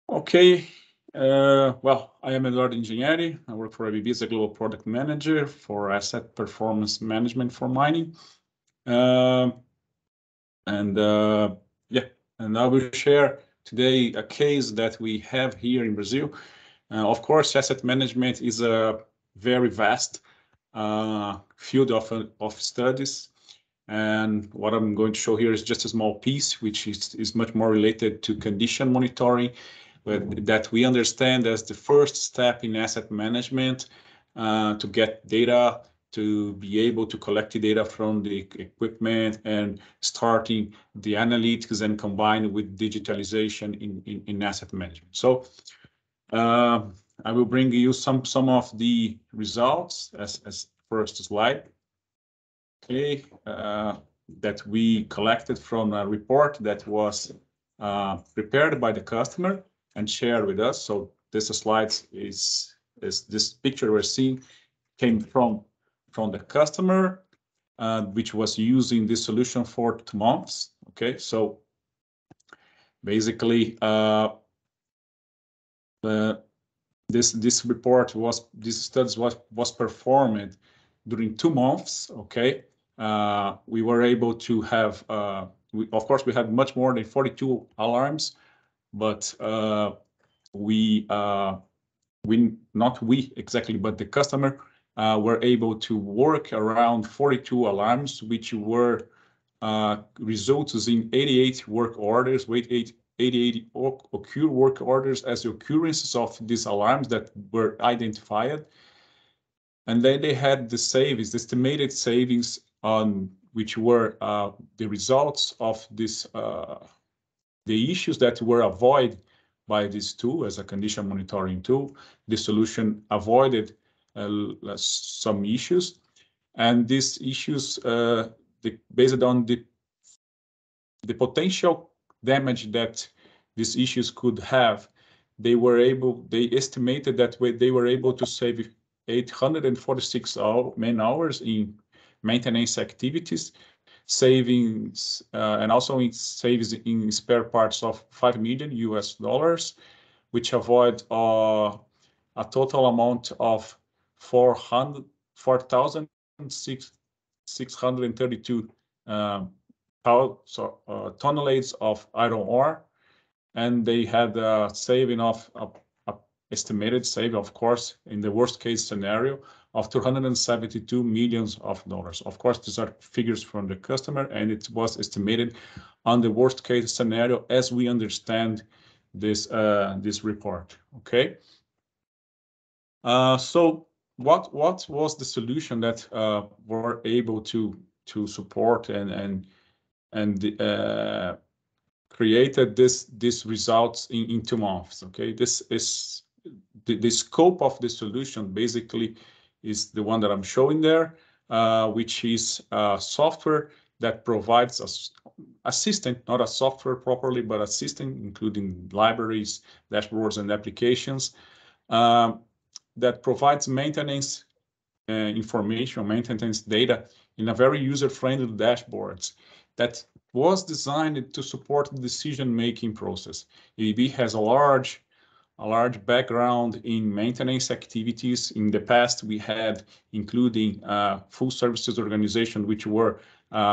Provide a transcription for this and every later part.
Okay. Well, I am Eduardo Ingegneri. I work for ABB as a global product manager for asset performance management for mining. Uh, and yeah, and I will share today a case that we have here in Brazil. Of course, asset management is a very vast field of studies. And what I'm going to show here is just a small piece, which is much more related to condition monitoring, that we understand as the first step in asset management to get data, to be able to collect the data from the equipment and starting the analytics and combine with digitalization in asset management. So I will bring you some of the results as first slide. Okay, that we collected from a report that was prepared by the customer and shared with us. So this slide is this picture we're seeing came from the customer, which was using this solution for 2 months. Okay, so basically this report was this studies was performed during 2 months. Okay, we were able to have of course we had much more than 42 alarms, but we not we exactly, but the customer were able to work around 42 alarms, which were results in 88 work orders, 88 occur work orders as the occurrences of these alarms that were identified. And then they had the savings, the estimated savings on which were the results of this, the issues that were avoided by this tool as a condition monitoring tool. The solution avoided some issues, and these issues, based on the potential damage that these issues could have, they estimated that they were able to save 846 man-hours in maintenance activities, savings, and also in savings in spare parts of $5 million, which avoid a total amount of 4,632 tonelages of iron ore, and they had a saving of estimated saving, of course, in the worst case scenario of $272 million. Of course, these are figures from the customer, and it was estimated on the worst case scenario as we understand this this report. Okay. So what was the solution that were able to support and created this results in 2 months? Okay, this is the scope of the solution basically is the one that I'm showing there, which is software that provides us assistant, not a software properly, but assistant, including libraries, dashboards, and applications that provides maintenance information, maintenance data in a very user-friendly dashboards that was designed to support the decision-making process. ABB has a large background in maintenance activities. In the past, we had, including full services organization, which were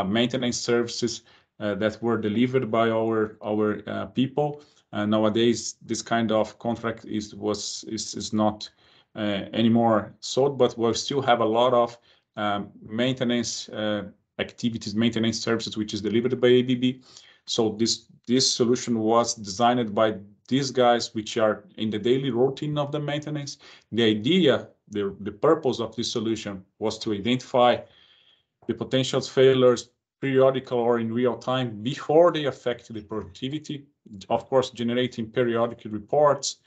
maintenance services that were delivered by our people. Nowadays, this kind of contract is not anymore sold, but we'll still have a lot of maintenance activities, maintenance services, which is delivered by ABB. So this solution was designed by these guys, which are in the daily routine of the maintenance. The idea, the purpose of this solution was to identify the potential failures periodical or in real time before they affect the productivity. Of course, generating periodic reports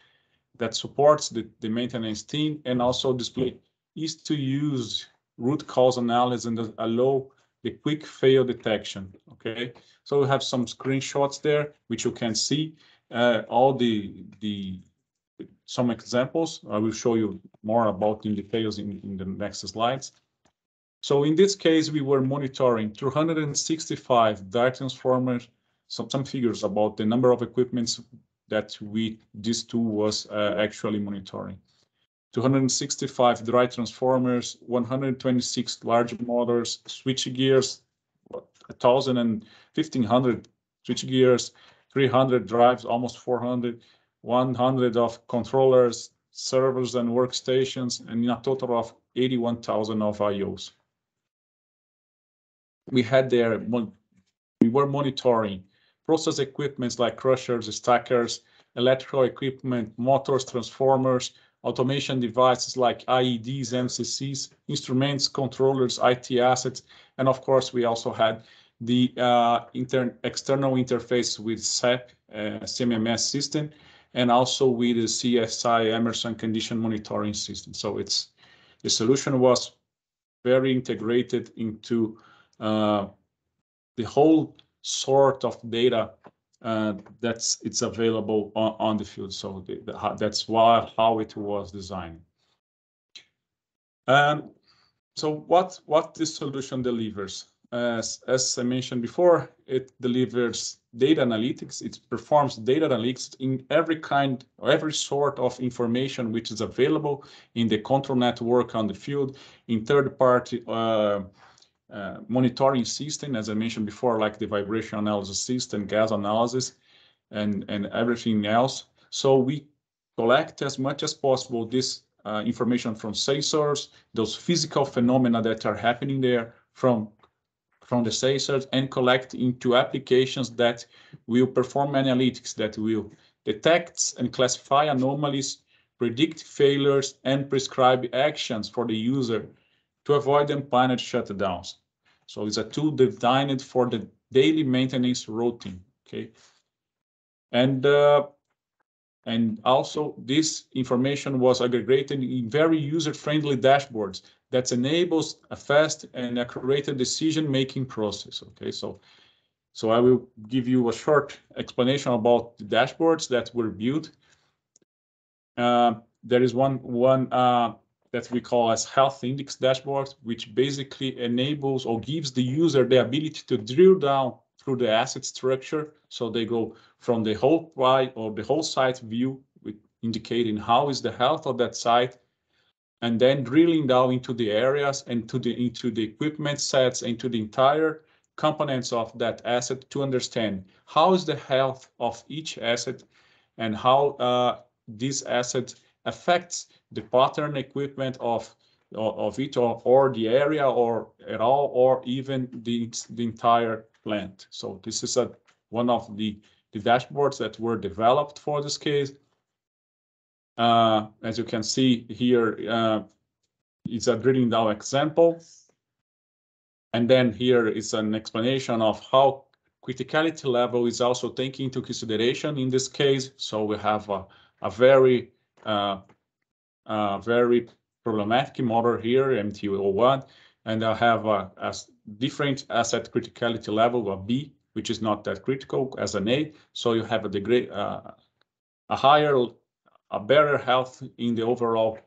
that supports the maintenance team, and also display is to use root cause analysis and allow the quick fail detection. Okay, so we have some screenshots there which you can see all some examples. I will show you more about in details in the next slides. So in this case, we were monitoring 265 data transformers, some figures about the number of equipments that this tool was actually monitoring. 265 dry transformers, 126 large motors, switch gears, 1,000 and 1,500 switch gears, 300 drives, almost 400, 100 of controllers, servers and workstations, and in a total of 81,000 of IOs. We were monitoring process equipments like crushers, stackers, electrical equipment, motors, transformers, automation devices like IEDs, MCCs, instruments, controllers, IT assets, and of course we also had the external interface with SAP, CMMS system, and also with the CSI Emerson condition monitoring system. So the solution was very integrated into the whole sort of data it's available on the field. So that's how it was designed. And so what this solution delivers? As I mentioned before, it delivers data analytics. It performs data analytics in every sort of information which is available in the control network on the field, in third-party monitoring system, as I mentioned before, like the vibration analysis system, gas analysis, and everything else. So we collect as much as possible this information from sensors, those physical phenomena that are happening there from the sensors, and collect into applications that will perform analytics, that will detect and classify anomalies, predict failures, and prescribe actions for the user to avoid unplanned shutdowns. So it's a tool designed for the daily maintenance routine, okay? And also this information was aggregated in very user-friendly dashboards that enables a fast and accurate decision-making process, okay? So I will give you a short explanation about the dashboards that were built. There is one that we call as health index dashboard, which basically enables or gives the user the ability to drill down through the asset structure. So they go from the whole pie or the whole site view, with indicating how is the health of that site, and then drilling down into the areas and into the equipment sets, into the entire components of that asset to understand how is the health of each asset and how this asset affects the pattern equipment of it or the area or at all, or even the entire plant. So this is one of the dashboards that were developed for this case. As you can see here, it's a drilling down example. And then here is an explanation of how criticality level is also taken into consideration in this case. So we have a very problematic model here, MT01, and I have a different asset criticality level, a B, which is not that critical, as an A. So you have a degree, a better health in the overall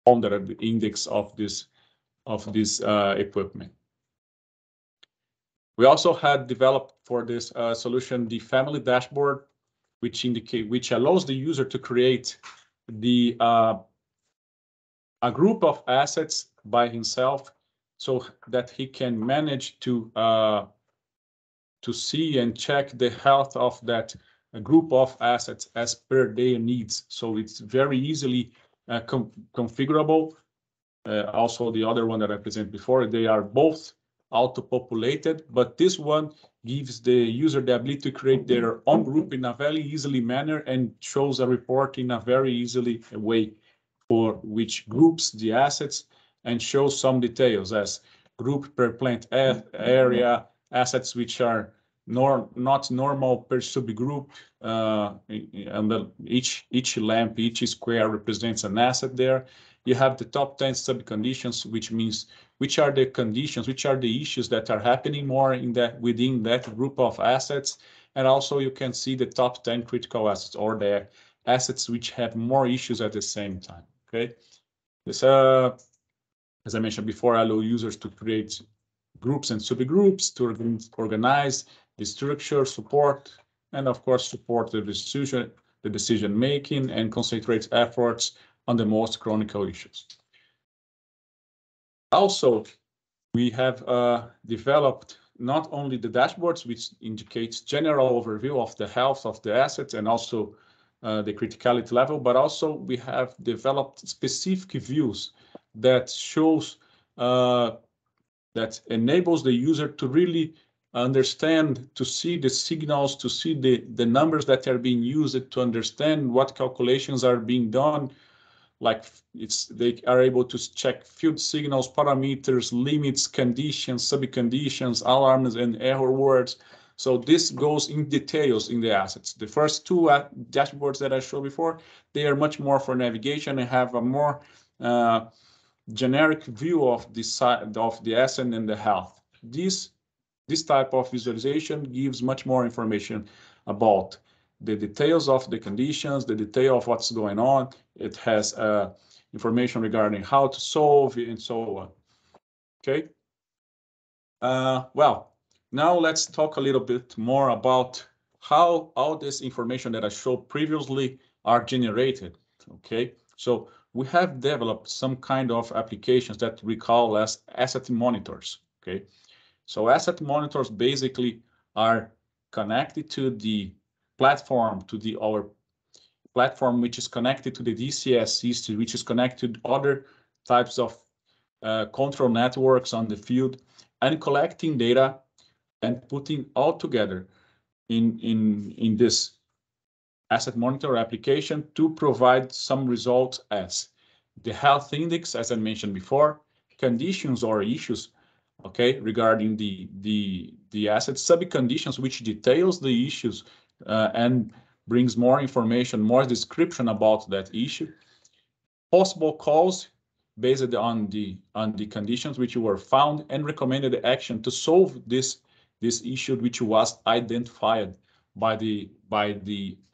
pondered index of this equipment. We also had developed for this solution the family dashboard, which allows the user to create a group of assets by himself, so that he can manage to see and check the health of that group of assets as per their needs. So it's very easily configurable. Also, the other one that I presented before, they are both auto-populated, but this one gives the user the ability to create their own group in a very easily manner and shows a report in a very easily way for which groups the assets and shows some details as group per plant area, assets which are not normal per subgroup, and each lamp, each square represents an asset there. You have the top 10 sub-conditions, which means which are the conditions, which are the issues that are happening more within that group of assets. And also you can see the top 10 critical assets, or the assets which have more issues at the same time, okay? This, as I mentioned before, allow users to create groups and subgroups to organize the structure, support and of course support the decision making and concentrate efforts on the most chronicle issues. Also, we have developed not only the dashboards, which indicates general overview of the health of the assets and also the criticality level, but also we have developed specific views that shows that enables the user to really understand, to see the signals, to see the numbers that are being used, to understand what calculations are being done. Like they are able to check field signals, parameters, limits, conditions, sub-conditions, alarms, and error words. So this goes in details in the assets. The first two dashboards that I showed before, they are much more for navigation and have a more generic view of the side of the asset and the health. This type of visualization gives much more information about the details of the conditions, the detail of what's going on. It has information regarding how to solve it and so on. Okay. Well, now let's talk a little bit more about how all this information that I showed previously are generated. Okay. So we have developed some kind of applications that we call as asset monitors. Okay. So asset monitors basically are connected to the platform, to our platform, which is connected to the DCS system, which is connected to other types of control networks on the field, and collecting data and putting all together in this asset monitor application to provide some results as the health index, as I mentioned before, conditions or issues, okay, regarding the asset, sub-conditions, which details the issues and brings more information, more description about that issue, possible calls based on the conditions which were found, and recommended action to solve this issue which was identified by the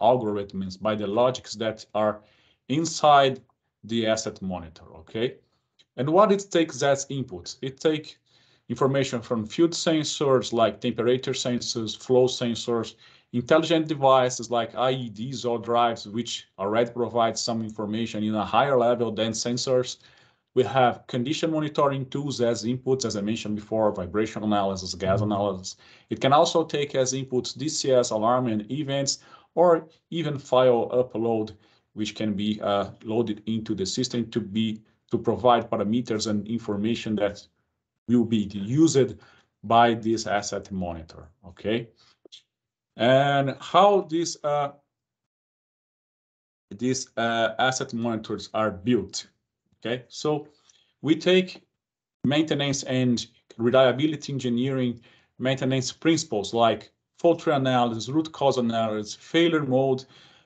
algorithms, by the logics that are inside the asset monitor. Okay, and what it takes as inputs, it takes information from field sensors like temperature sensors, flow sensors, intelligent devices like IEDs or drives, which already provide some information in a higher level than sensors. We have condition monitoring tools as inputs, as I mentioned before, vibration analysis, gas analysis. It can also take as inputs DCS, alarm, and events, or even file upload, which can be loaded into the system to provide parameters and information that will be used by this asset monitor. Okay, and how these asset monitors are built. Okay, so we take maintenance and reliability engineering maintenance principles like fault tree analysis, root cause analysis, failure mode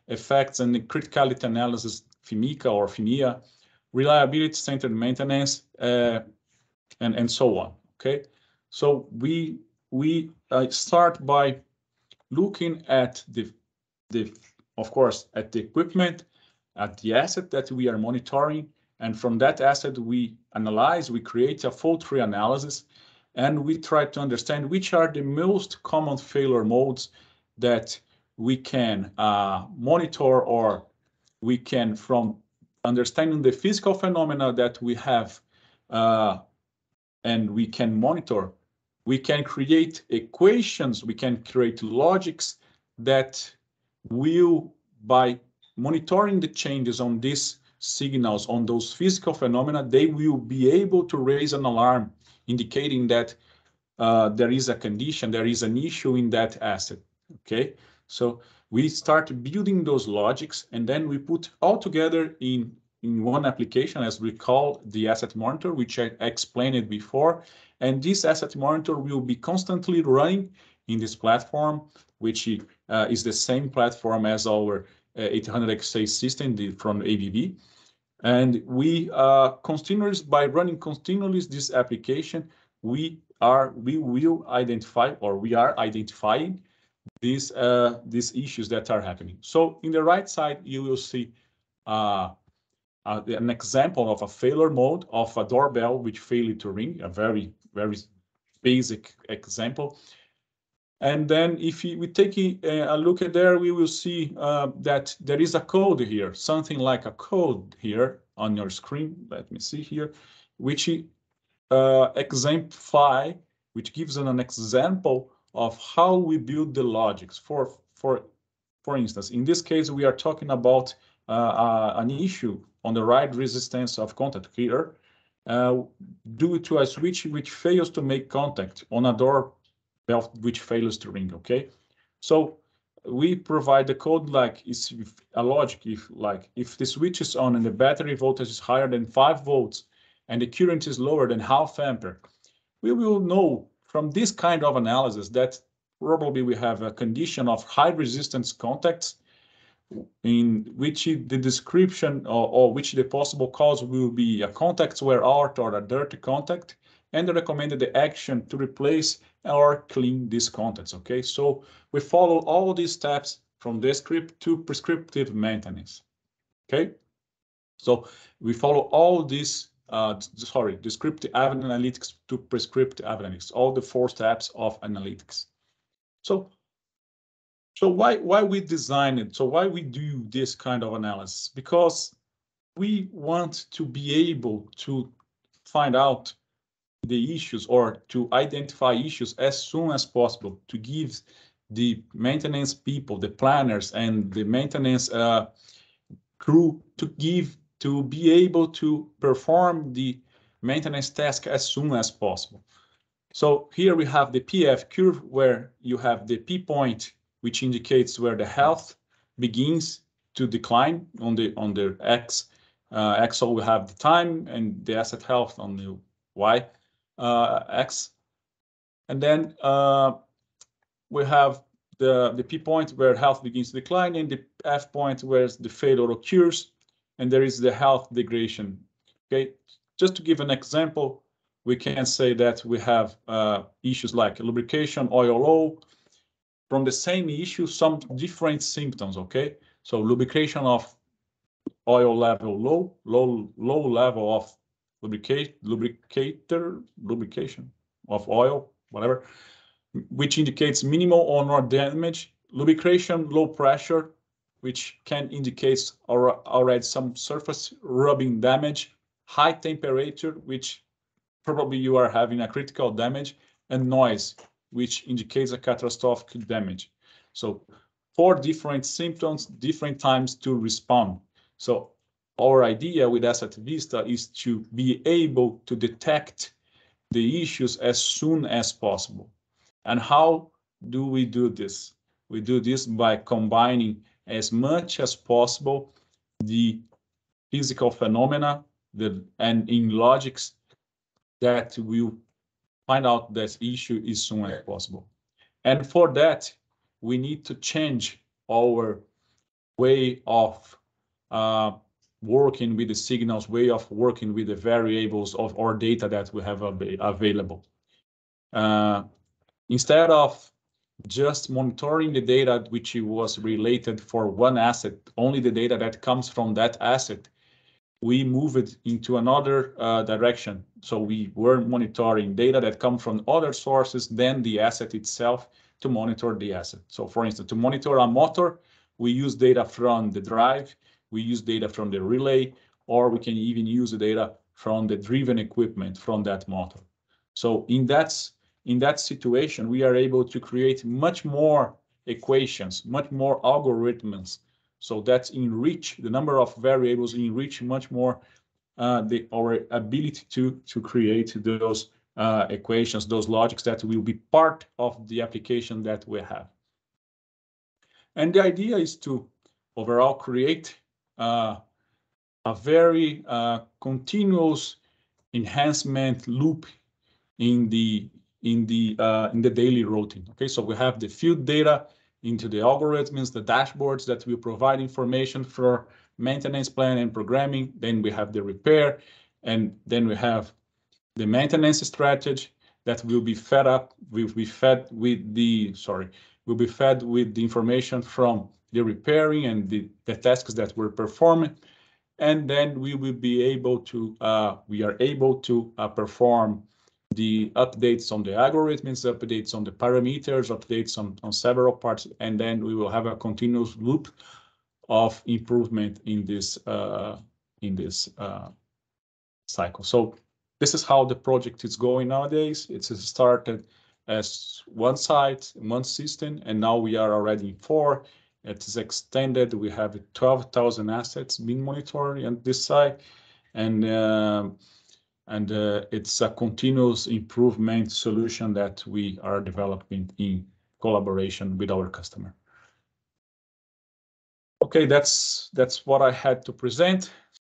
effects, and criticality analysis, FIMICA or FIMIA, reliability centered maintenance, and so on. Okay, so we start by looking at the of course at the equipment, at the asset that we are monitoring, and from that asset we analyze, we create a fault tree analysis, and we try to understand which are the most common failure modes that we can monitor, or we can, from understanding the physical phenomena that we have and we can monitor, we can create equations, we can create logics that will, by monitoring the changes on these signals, on those physical phenomena, they will be able to raise an alarm indicating that there is a condition, there is an issue in that asset. Okay, so we start building those logics, and then we put all together in one application, as we call the asset monitor, which I explained before. And this asset monitor will be constantly running in this platform, which is the same platform as our 800XA system from ABB. And we by running continuously this application, we will identify, or we are identifying these issues that are happening. So in the right side, you will see an example of a failure mode of a doorbell which failed to ring, a very basic example. And then if we take a look at there, we will see that there is a code here, something like a code here on your screen. Let me see here, which exemplify, which gives an example of how we build the logics. For instance, in this case, we are talking about an issue on the ride resistance of contact here due to a switch which fails to make contact on a door belt which fails to ring, okay? So we provide the code like is a logic if the switch is on and the battery voltage is higher than 5 volts and the current is lower than half ampere, we will know from this kind of analysis that probably we have a condition of high resistance contacts in which the description or which the possible cause will be a contacts were out or a dirty contact, and the recommended action to replace or clean these contacts, okay? So we follow all these steps from descriptive to prescriptive maintenance, okay? So we follow all these, descriptive analytics to prescriptive analytics, all the 4 steps of analytics. So why we design it? So why we do this kind of analysis? Because we want to be able to find out the issues or to identify issues as soon as possible to give the maintenance people, the planners, and the maintenance crew to be able to perform the maintenance task as soon as possible. So here we have the PF curve where you have the P point, which indicates where the health begins to decline on the X. Axle we have the time and the asset health on the Y X. And then we have the P point where health begins to decline and the F point where the failure occurs, and there is the health degradation. Okay, just to give an example, we can say that we have issues like lubrication, oil low, from the same issue, some different symptoms, okay? So lubrication of oil level low level of lubrication of oil, whatever, which indicates minimal or no damage. Lubrication, low pressure, which can indicate already some surface rubbing damage. High temperature, which probably you are having a critical damage, and noise, which indicates a catastrophic damage. So 4 different symptoms, different times to respond. So our idea with Asset Vista is to be able to detect the issues as soon as possible. And how do we do this? We do this by combining as much as possible the physical phenomena and in logics that will find out that issue as soon as possible. And for that, we need to change our way of working with the signals, way of working with the variables of our data that we have available. Instead of just monitoring the data which was related for one asset, only the data that comes from that asset, we move it into another direction. So we were monitoring data that come from other sources than the asset itself to monitor the asset. So for instance, to monitor a motor, we use data from the drive, we use data from the relay, or we can even use the data from the driven equipment from that motor. So in that situation, we are able to create much more equations, much more algorithms, so that enrich the number of variables, enrich much more our ability to create those equations, those logics that will be part of the application that we have. And the idea is to overall create a very continuous enhancement loop in the daily routine. Okay, so we have the field data into the algorithms, the dashboards that will provide information for maintenance plan and programming. Then we have the repair, and then we have the maintenance strategy that will be fed up. Will be fed with the information from the repairing and the tasks that we're performing, and then we will be able to we are able to perform the updates on the algorithms, updates on the parameters, updates on several parts, and then we will have a continuous loop of improvement in this cycle. So this is how the project is going nowadays. It's started as one site, one system, and now we are already in 4. It is extended. We have 12,000 assets being monitored on this site, and it's a continuous improvement solution that we are developing in collaboration with our customer. Okay, that's what I had to present.